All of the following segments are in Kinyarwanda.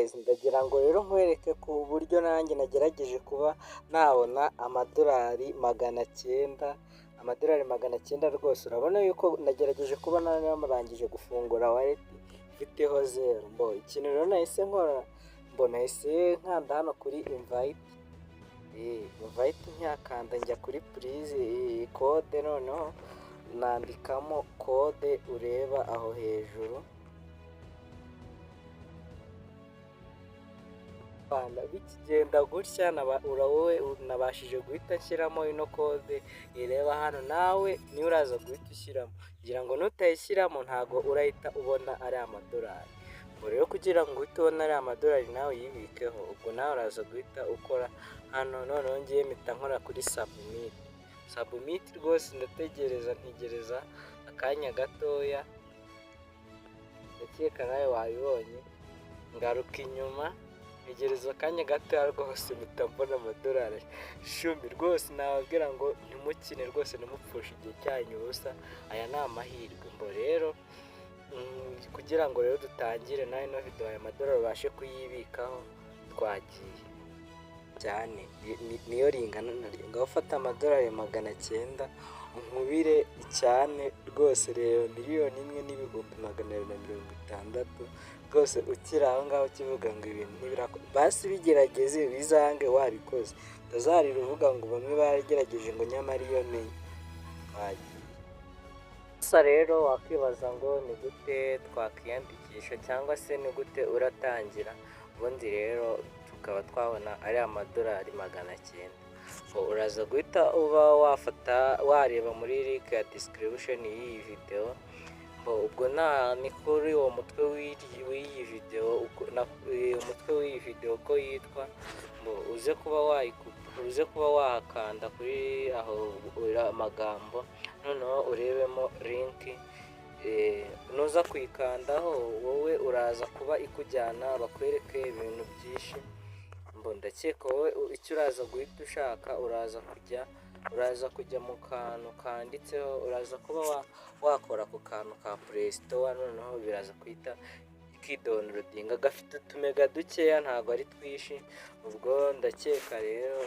guys, ndagira ngo rero nkwereke ku buryo nanjye nagerageje kuba nabona amadolari magana cyenda rwose. Urabona yuko nagerageje kuba narangije gufungura wallet ifiteho zero. Ikintu rero nahise nkora, nahise nkanda hano kuri invite nkakanda njya kuri please code, noneho nandikamo code ureba aho hejuru. Bikigenda gutya wowe nabashije guhita nshyiramo ino code ireba hano, nawe niyo uraza guhita ushyiramo, kugira ngo nutayishyiramo ntago urahita ubona ari amadolari. Rero kugira ngo uhite ubona ari amadolari nawe yibikeho, ubwo nawe uraza guhita ukora hano. Noneho ngiye mpita nkora kuri submit rwose, ntegereza akanya gatoya, ndakeka nawe wabibonye. Ngaruka inyuma, ntegereza akanya gatoya rwose, mpita mbona amadolari 10 rwose. Nababwira ngo ntimukine rwose, ntimupfushe igihe cyanyu ubusa, aya ni amahirwe. Rero kugira ngo rero dutangire nawe ino video aya madolari ubashe kuyibikaho, twagiye cyane niyo ringana na ringa. Ufata amadolari 900 nkubire cyane rwose, rero 1,260,000 rwose. Ukiri aho ngaho ukivuga ngo ibintu ntibirakora, basi bigerageze bizange wabikoze, utazarira uvuga ngo bamwe baragerageje ngo nyamara iyo menye. Gusa rero wakwibaza ngo ni gute twakwiyandikisha cyangwa se ni gute uratangira. Ubundi rero tukaba twabona ari amadolari 900. Uraza guhita uba wareba muri link ya description y'iyi video. Ubwo ni kuri uwo mutwe w'iyi video uko yitwa, uze kuba wahakanda kuri aho amagambo, noneho urebemo link. Nuza kuyikandaho wowe uraza kuba ikujyana bakwereke ibintu byinshi. Ndakeka wowe icyo uraza guhita ushaka, uraza kujya mu kantu kanditseho, uraza kuba wakora ku kantu ka Play Store, noneho biraza kwita ikidownloadinga. Gafite utumega dukeya, ntabwo ari twinshi. Ubwo ndakeka rero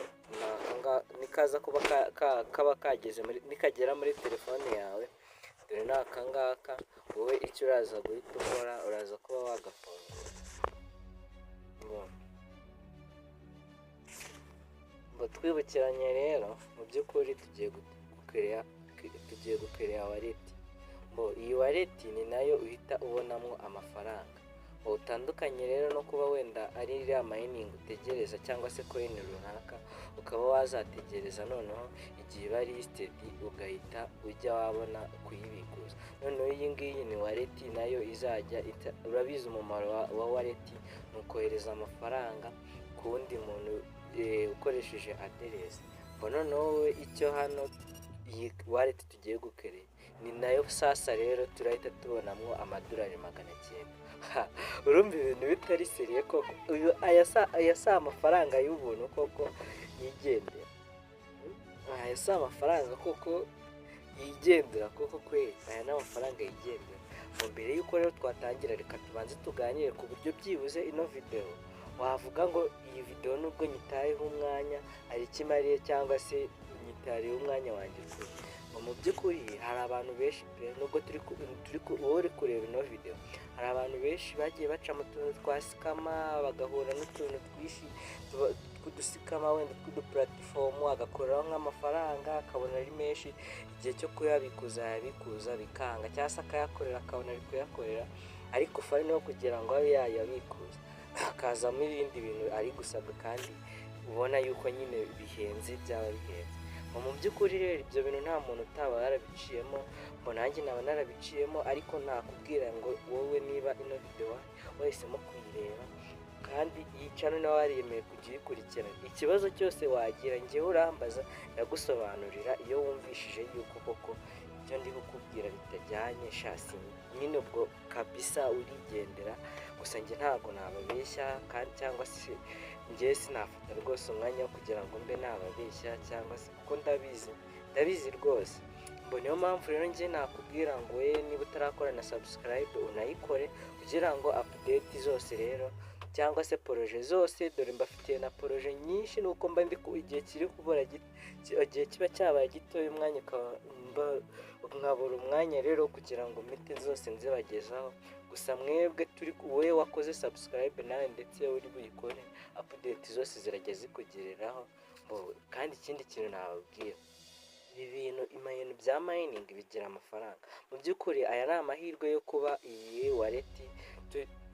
nikaza kuba kaba nikagera muri telefone yawe, dore ni aka ngaka. Wowe icyo uraza guhita ukora, uraza kuba wagafungura. Twibukiranye rero, mu by'ukuri tugiye gukereya wallet. Iyi wallet ni nayo uhita ubonamo amafaranga. Utandukanye rero no kuba wenda ari iriya mining utegereza cyangwa se coin runaka ukaba wazategereza noneho igihe iba listed ugahita ujya wabona kuyibikuza. Noneho iyi ngiyi ni wallet nayo izajya urabizi umumaro wa wallet ni ukohereza amafaranga ku wundi muntu ukoresheje aderesi. Noneho wowe icyo hano iyi wallet tugiye gukereye ni nayo sasa rero turahita tubonamo amadolari 900. Urumva ibintu bitari seriye koko? Aya si amafaranga y'ubuntu koko yigendera? Aya si amafaranga koko yigendera koko kweli? Aya ni amafaranga yigendera. Mbere y'uko rero twatangira, reka tubanze tuganire ku buryo byibuze ino video wavuga ngo iyi video nubwo nyitayeho umwanya ari kimariye, cyangwa se nyitariye umwanya wanjye kure. Mu by'ukuri hari abantu benshi nubwo wowe uri kureba ino video, hari abantu benshi bagiye baca mu tuntu twa sikama, bagahura n'utuntu twinshi tw'udusikama wenda tw'udupuratifomu, agakoreraho nk'amafaranga akabona ari menshi, igihe cyo kuyabikuza yabikuza bikanga, cyangwa se akayakorera akabona ari kuyakorera, ariko fari no kugira ngo abe yayabikuza hakazamo ibindi bintu ari gusabwa kandi ubona yuko nyine bihenze, byaba bihenze. Mu by'ukuri rero ibyo bintu nta muntu utaba yarabiciyemo, nanjye naba narabiciyemo, ariko nakubwira ngo wowe niba ino video wahisemo kuyireba kandi iyi channel nawe wariyemeye kujya uyikurikirana, ikibazo cyose wagira njyewe urambaza, ndagusobanurira iyo wumvishije yuko koko ibyo ndi kukubwira bitajyanye. Shasi nyine ubwo kabisa urigendera. Gusa njye ntabwo nababeshya kandi cyangwa se njye sinafata rwose umwanya wo kugira ngo mbe nababeshya, cyangwa se kuko ndabizi rwose. Niyo mpamvu rero njye nakubwira ngo niba utarakora na subscribe unayikore, kugira ngo update zose rero cyangwa se poroje zose, dore mbafitiye na poroje nyinshi, nuko mba ndi igihe kiri kubura igihe kiba cyabaye gitoya, umwanya nkabura umwanya rero kugira ngo mpite zose nzibagezaho. Gusa mwebwe wowe wakoze subscribe nawe ndetse uri buyikore, update zose zirajya zikugereraho. Kandi ikindi kintu nababwira, ibi bintu bya mining bigira amafaranga. Mu by'ukuri aya ni amahirwe yo kuba iyi wallet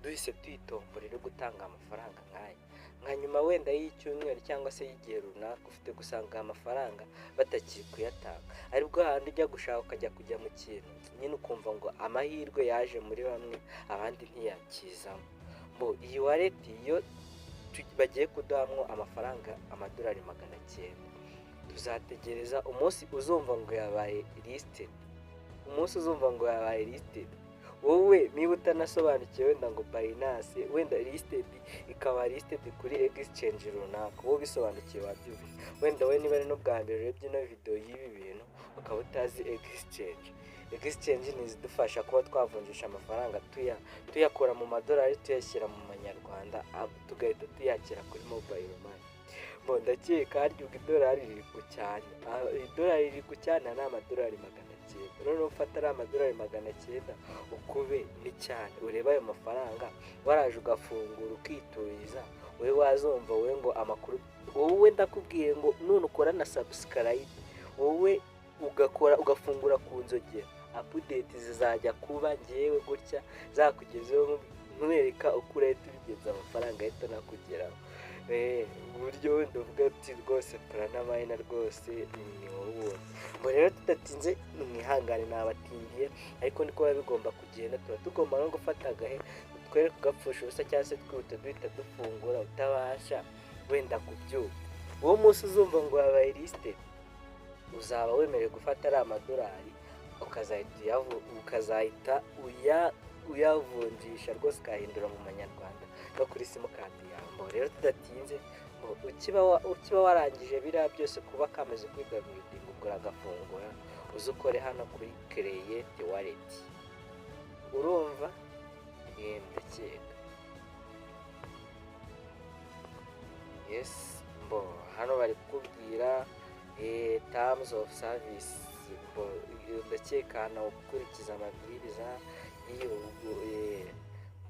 duhise tuyitomborera gutanga amafaranga nk'aya, nka nyuma wenda y'icyumweru cyangwa se y'igihe runaka ufite gusanga amafaranga batakiri kuyatanga, aribwo handi ujya gushaka ukajya kujya mu kintu nyine ukumva ngo amahirwe yaje muri bamwe abandi ntiyakizamo. Iyi wallet iyo bagiye kuduhamwo amafaranga amadolari 900, tuzategereza umunsi uzumva ngo yabaye listed, wowe niba utanasobanukiwe wenda ngo Binance wenda listed ikaba listed kuri exchange runaka, wowe bisobanukiwe wabyumvise. Wenda we niba ari no bwa mbere urebye ino video y'ibi bintu ukaba utazi exchange ni zidufasha kuba twavunjisha amafaranga tuyakura mu madolari tuyashyira mu manyarwanda, tugahita tuyakira kuri mobile money. Ndakeka harya idolari riri ku cyane ni amadolari 900. None ufata ari amadolari 900 ukube ni cyane, ureba ayo mafaranga waraje ugafungura ukituriza, wowe wazumva wowe ngo amakuru, wowe ndakubwiye ngo none ukora na subscribe, wowe ugafungura ku nzogera, update zizajya kuba ngewe gutya zakugezeho, nkwereka uko urahita ubigenza amafaranga ahita nakugeraho. Uburyo ndavuga ati rwose Planamine rwose ni wowe. Rero tudatinze mwihangane nabatindiye, ariko niko biba bigomba kugenda. Tuba tugomba no gufata agahe twere kugapfusha ubusa cyangwa se twihute duhita dufungura utabasha wenda kubyuka. Uwo munsi uzumva ngo yabaye listed, uzaba wemerewe gufata ari amadolari ukazahita uyavunjisha rwose ukahindura mu manyarwanda no kuri simukadi yawe. Rero tudatinze, ukiba warangije biriya byose kuba kamaze kwidownloading, ugura agafungura uze ukore hano kuri create wallet. Urumva? Ndakeka yes. Hano bari kukubwira terms of service, ndakeka hano gukurikiza amabwiriza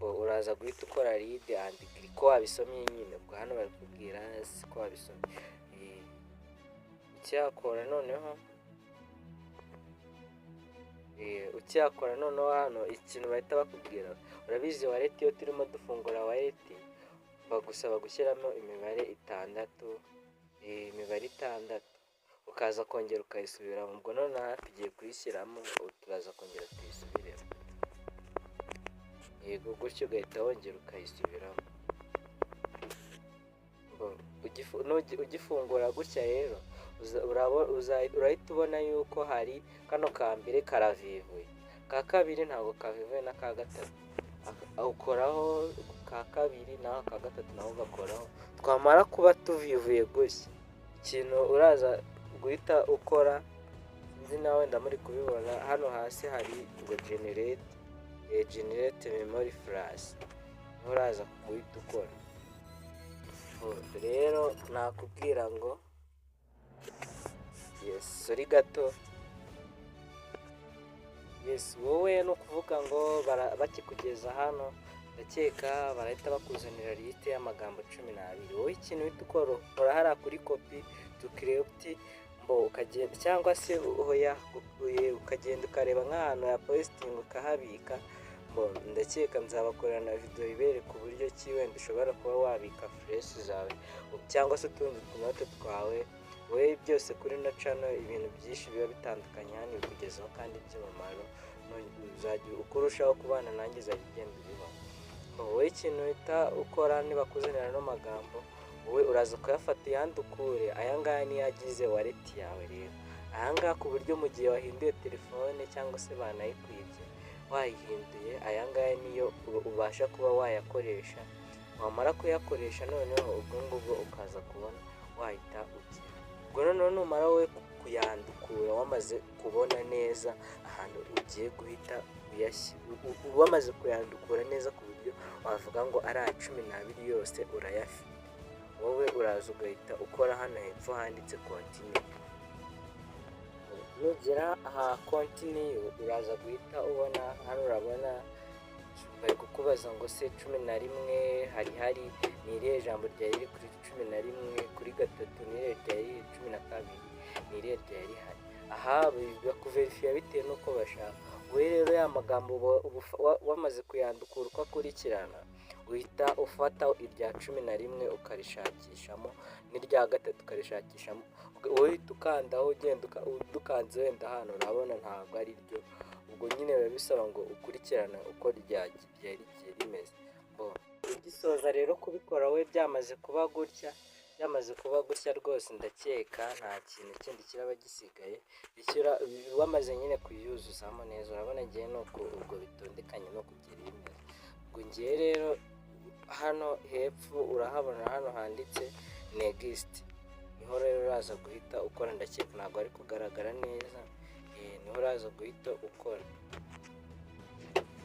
uraza guhita ukora read and click ko wabisomye nyine. Ubwo hano bari kubwira ko wabisomye. Ucyakora noneho hano ikintu bahita bakubwira, urabizi wallet iyo turimo dufungura wallet bagusaba gushyiramo imibare 6, ukaza kongera ukayisubiramo. Ubwo noneho tugiye kuyishyiramo, turaza kongera tuyisubiremo, yego gutyo ugahita wongera ukayisubiramo. Ugifungura gutya rero urahita ubona yuko hari kano ka mbere karavivuye, ka kabiri ntabwo kavivuye, na ka gatatu ukoraho, ka kabiri naho ka gatatu naho ugakoraho. Twamara kuba tuvivuye gutya, ikintu uraza guhita ukora, sinzi nawe wenda muri kubibona hano hasi hari ngo generate memory flash, uraza guhita ukora. Rero nakubwira ngo sorry gato, wowe no kuvuga ngo bakikugeza hano, ndakeka barahita bakuzanira liste y'amagambo 12. Wowe ikintu uhita ukora hariya kuri copy to create, ukagenda cyangwa se ukagenda ukareba nk'ahantu ya posting ukahabika. Ndakeka nzabakorera na video ibereka uburyo ki wenda ushobora kuba wabika fresh zawe cyangwa se utundi tunote twawe. Wowe byose kuri no channel ibintu byinshi biba bitandukanye hano bikugezaho kandi by'umumaro, uzajya ukurushaho kubana nanjye uzagenda ubibona. Wowe ikintu uhita ukora niba kuzanira no magambo, wowe uraza kuyafata yandukure, aya ngaya niyo agize wallet yawe. Rero aya ngaya ku buryo mu gihe wahinduye telefone cyangwa se banayikwibye wayihinduye, aya ngaya niyo ubasha kuba wayakoresha. Wamara kuyakoresha noneho ubwo ngubwo ukaza kubona wahita ugira. Ubwo noneho numara wowe kuyandukura wamaze kubona neza ahantu ugiye guhita wamaze kuyandukura neza ku buryo wavuga ngo ari aya 12 yose urayafite. Wowe uraza ugahita ukora hano hepfo handitse continue. Nugera aha continue uraza guhita ubona hano, urabona bari kukubaza ngo se 11 hari ni irihe jambo ryari riri kuri 11, kuri gatatu ni irihe ryari riri 12, ni irihe ryari rihari. Aha bakuverifiya bitewe n'uko bashaka. We rero ya magambo wamaze kuyandukura uko akurikirana, uhita ufata irya 11 ukarishakishamo n'irya gatatu ukarishakishamo, wowe uhita ukandaho ugenda udukanze wenda hano urabona ntabwo ari ryo, ubwo nyine biba bisaba ngo ukurikirane uko ryari rimeze. Ugisoza rero kubikora we byamaze kuba gutya rwose, ndakeka nta kintu kindi kiraba gisigaye. Wamaze nyine kuyuzuzamo neza, urabona ngiye nuko ubwo bitondekanye no kugira bimeze. Ubwo ngiye rero hano hepfo urahabona hano handitse next, niho rero uraza guhita ukora. Ndakeka ntabwo ari kugaragara neza, niho uraza guhita ukora.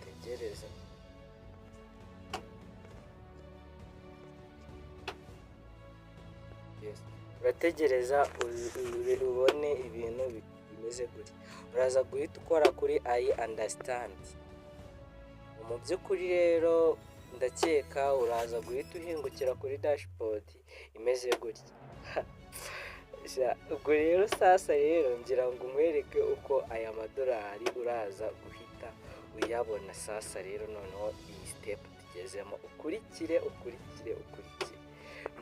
Tegereza urategereza ubone ibintu bimeze gutya. Uraza guhita ukora kuri I understand. Mu by'ukuri rero ndakeka uraza guhita uhingukira kuri dashboard imeze gutya. Ubwo rero sasa rero ngira ngo nkwereke uko aya madolari uraza guhita uyabona. Sasa rero noneho iyi step tugezemo, ukurikire.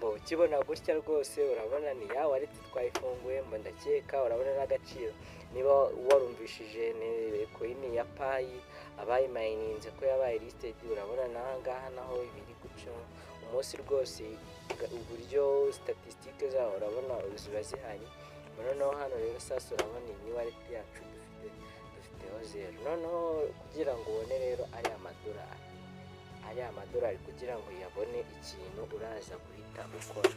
Ukibona gutya rwose urabona ni ya wallet twayifunguye, ndakeka urabona n'agaciro. Niba warumvishije coin ya Pi abayimayininze ko yabaye listed, urabona n'ahangaha naho ibiri guca umunsi rwose, uburyo statistique zaho urabona ziba zihari. Noneho hano rero sasa urabona iyi wallet yacu dufiteho 0. Noneho kugira ngo ubone rero ariya madolari kugira ngo uyabone, ikintu uraza guhita ukora,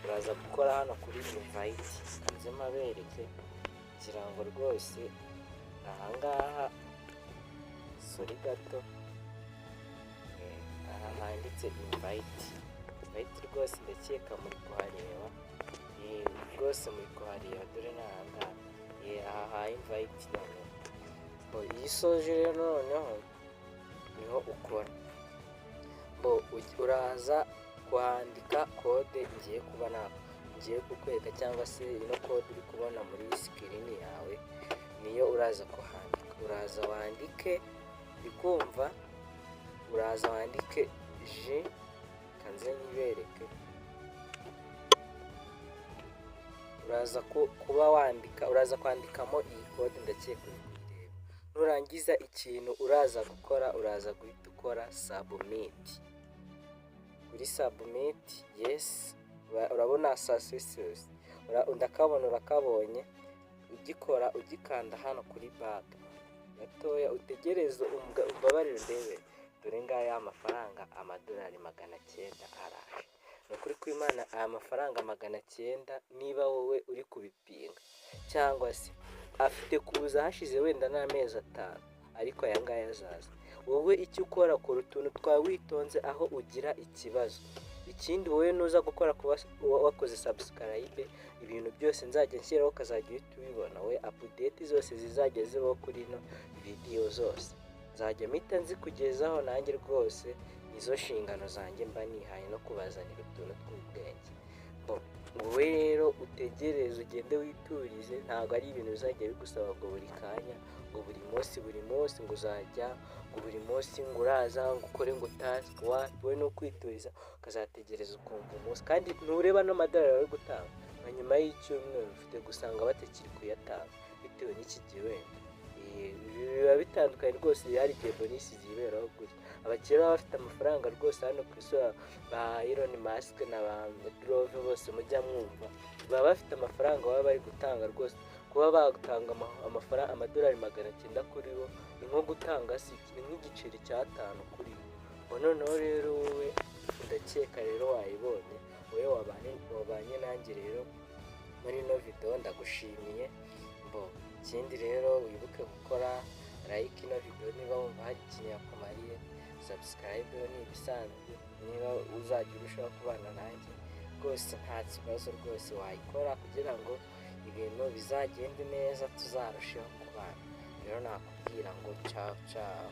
uraza gukora hano kuri invite. Kanze mabereke kugira ngo rwose ahangaha sori gato, aha handitse invite rwose ndakeka muri kuhareba, rwose muri kuhareba, dore n'ahangaha aha ha invite. Noneho iyo usoje rero noneho niho ukora. Uraza kwandika kode ngiye kukwereka, cyangwa se ino kode uri kubona muri sikirini yawe niyo uraza kuhandika. Uraza wandike bikumva, uraza wandike kanze nyibereke, uraza kwandikamo iyi kode, ndakeka uri kuyireba. Nurangiza ikintu uraza gukora, uraza guhita ukora submit. Kuri submit, yes, urabona success, ndakabona urakabonye. Ugikanda hano kuri back gatoya, utegereze umbabarire ndebe, dore ngaya amafaranga amadolari 900 araje. Ni ukuri kw'Imana aya mafaranga 900, niba wowe uri kubipinga cyangwa se afite kuza hashize wenda n'amezi 5, ariko aya ngaya azaza. Wowe icyo ukora, kora utuntu twawe witonze aho ugira ikibazo. Ikindi wowe nuza gukora kuba wakoze subscribe, ibintu byose nzajya nshyiraho ukazajya uhita ubibona. We update zose zizajya zibaho kuri ino video zose nzajya mpita nzikugezaho. Nanjye rwose nizo nshingano zanjye mba nihaye, no kubazanira utuntu tw'ubwenge. Wowe rero utegereze, ugende witurize, ntabwo ari ibintu bizajya bigusaba ngo buri kanya, ngo buri munsi ngo uzajya, ngo buri munsi ngo uraza ngo ukore ngo task. Wowe no kwituriza ukazategereza ukumva umunsi, kandi ntureba n'amadolari bari gutanga, na nyuma y'icyumweru ufite gusanga batakiri kuyatanga bitewe n'iki gihe wenda. Biba bitandukanye rwose, hari igihe bonisi ziberaho gutya. Abakire baba bafite amafaranga rwose hano ku isi, ba Elon Musk na ba Drove bose mujya mwumva, baba bafite amafaranga baba bari gutanga rwose. Kuba batanga amafaranga amadolari 900 kuri bo ni nko gutanga ni nk'igiceri cya 5 kuri bo. Noneho rero wowe ndakeka rero wayibonye, wowe wabanye nanjye rero muri ino video, ndagushimiye. Ikindi rero wibuke gukora like ino video niba wumva hari ikintu yakumariye, subscribe yo ni ibisanzwe, niba uzajya urushaho kubana nanjye rwose nta kibazo rwose wayikora kugira ngo ibintu bizagende neza tuzarusheho kubana. Rero nakubwira ngo ciao ciao.